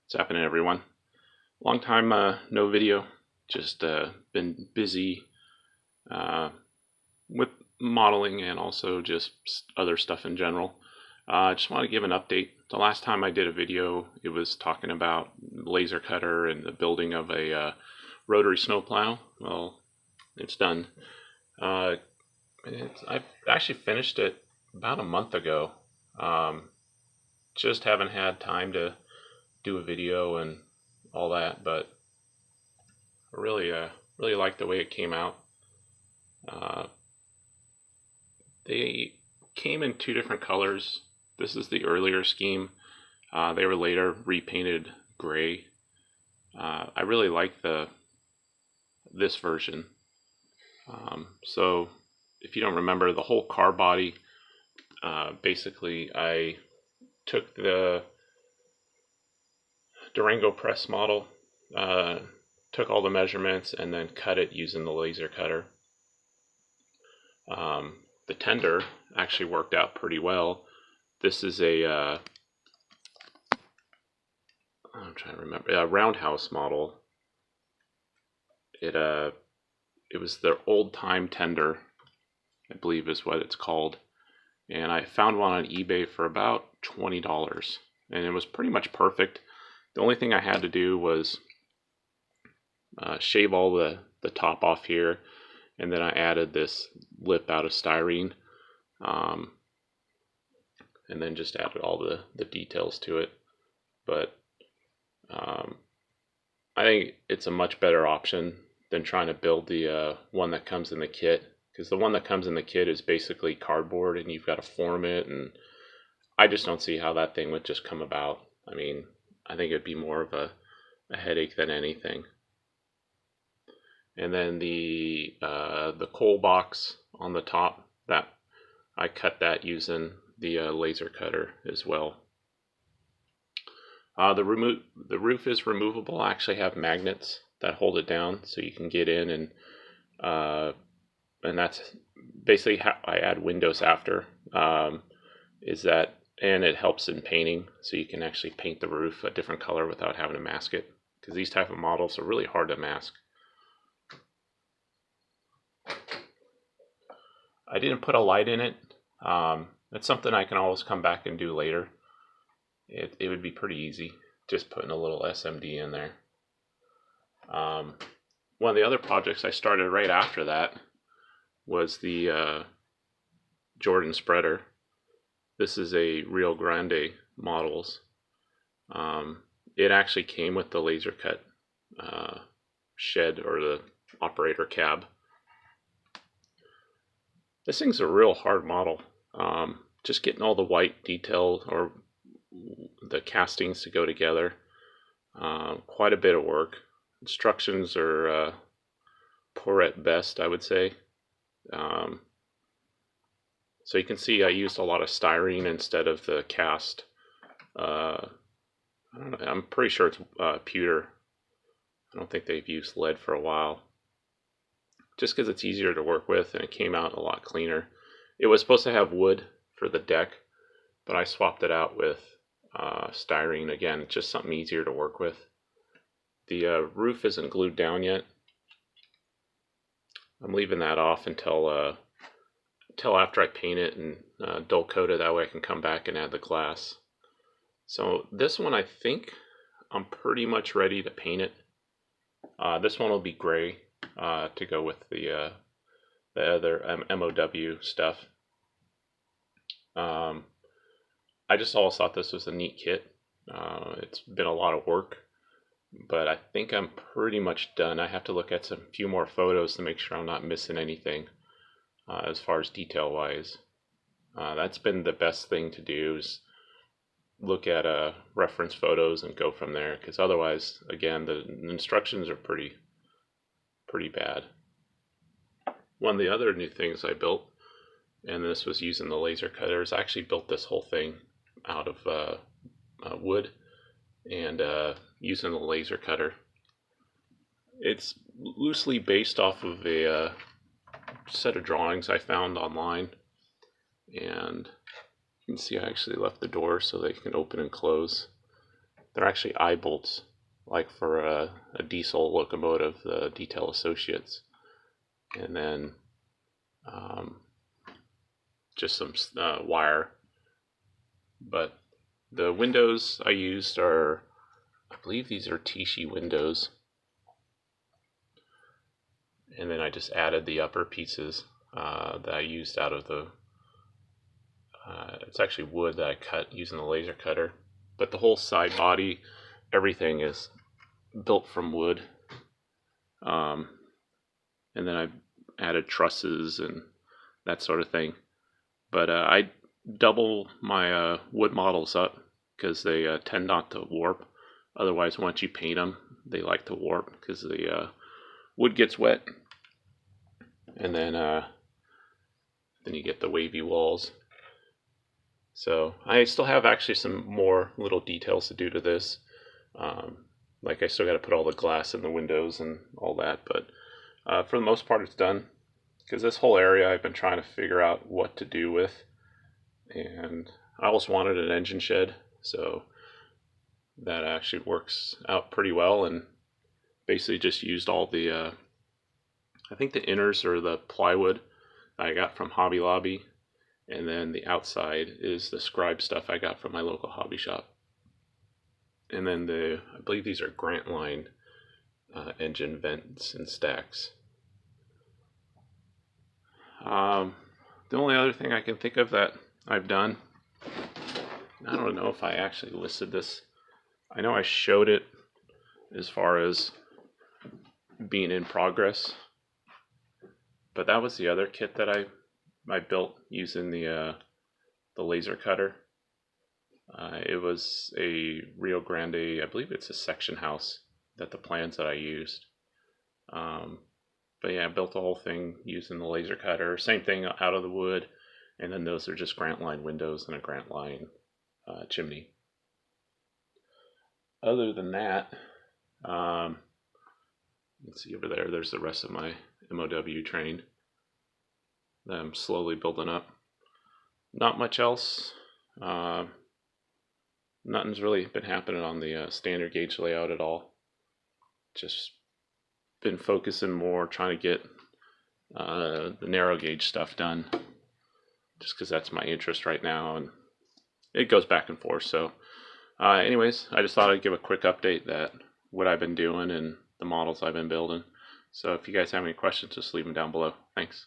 What's happening, everyone? Long time no video. Just been busy with modeling and also just other stuff in general. I just want to give an update. The last time I did a video, it was talking about laser cutter and the building of a rotary snowplow. Well, it's done. I've actually finished it about a month ago. Just haven't had time to do a video and all that, but I really like the way it came out. They came in two different colors. This is the earlier scheme. They were later repainted gray. I really like this version. So if you don't remember, the whole car body, basically I took the Durango press model, took all the measurements and then cut it using the laser cutter. The tender actually worked out pretty well. This is I'm trying to remember, a roundhouse model. It was their old time tender, I believe is what it's called. And I found one on eBay for about $20, and it was pretty much perfect. The only thing I had to do was shave all the top off here, and then I added this lip out of styrene, and then just added all the details to it. But I think it's a much better option than trying to build the one that comes in the kit, because the one that comes in the kit is basically cardboard and you've got to form it, and I just don't see how that thing would just come about. I mean, I think it'd be more of a headache than anything. And then the coal box on the top, that I cut that using the laser cutter as well. The roof is removable. I actually have magnets that hold it down, so you can get in, and that's basically how I add windows after. And it helps in painting, so you can actually paint the roof a different color without having to mask it, because these type of models are really hard to mask. I didn't put a light in it. It's something I can always come back and do later. It would be pretty easy, just putting a little SMD in there. One of the other projects I started right after that was the Jordon spreader. This is a Rio Grande models. It actually came with the laser cut shed, or the operator cab. This thing's a real hard model. Just getting all the white detail or the castings to go together. Quite a bit of work. Instructions are poor at best, I would say. So you can see I used a lot of styrene instead of the cast. I don't know, I'm pretty sure it's pewter. I don't think they've used lead for a while. Just because it's easier to work with, and it came out a lot cleaner. It was supposed to have wood for the deck, but I swapped it out with styrene again, just something easier to work with. The roof isn't glued down yet. I'm leaving that off until after I paint it and dull coat it. That way I can come back and add the glass. So this one, I think I'm pretty much ready to paint it. This one will be gray to go with the other MOW stuff. I just always thought this was a neat kit. It's been a lot of work, but I think I'm pretty much done. I have to look at some few more photos to make sure I'm not missing anything as far as detail wise. That's been the best thing to do, is look at reference photos and go from there, because otherwise, again, the instructions are pretty bad. One of the other new things I built, and this was using the laser cutters, I actually built this whole thing out of wood and using the laser cutter. It's loosely based off of a set of drawings I found online, and you can see I actually left the door so they can open and close. they're actually eye bolts, like for a diesel locomotive, the Detail Associates. And then just some wire. But the windows I used are, I believe these are Tichy windows. And then I just added the upper pieces that I used out of the, it's actually wood that I cut using the laser cutter. But the whole side body, everything is built from wood. And then I added trusses and that sort of thing. But I double my wood models up because they tend not to warp. Otherwise, once you paint them, they like to warp because the wood gets wet. And then you get the wavy walls. So I still have actually some more little details to do to this. Like I still got to put all the glass in the windows and all that. But for the most part, it's done. Because this whole area I've been trying to figure out what to do with. And I always wanted an engine shed. So that actually works out pretty well. And basically just used all the, I think the inners are the plywood I got from Hobby Lobby. And then the outside is the scribe stuff I got from my local hobby shop. And then I believe these are Grant Line engine vents and stacks. The only other thing I can think of that I've done, I don't know if I actually listed this. I know I showed it as far as being in progress, but that was the other kit that I built using the laser cutter. It was a Rio Grande, I believe it's a section house that the plans that I used. But yeah, I built the whole thing using the laser cutter. Same thing out of the wood, and then those are just Grant Line windows and a Grant Line chimney. Other than that, let's see over there, there's the rest of my MOW train that I'm slowly building up. Not much else. Nothing's really been happening on the standard gauge layout at all. Just been focusing more trying to get the narrow gauge stuff done, just because that's my interest right now, and it goes back and forth. So anyways, I just thought I'd give a quick update that what I've been doing and the models I've been building. So if you guys have any questions, just leave them down below. Thanks.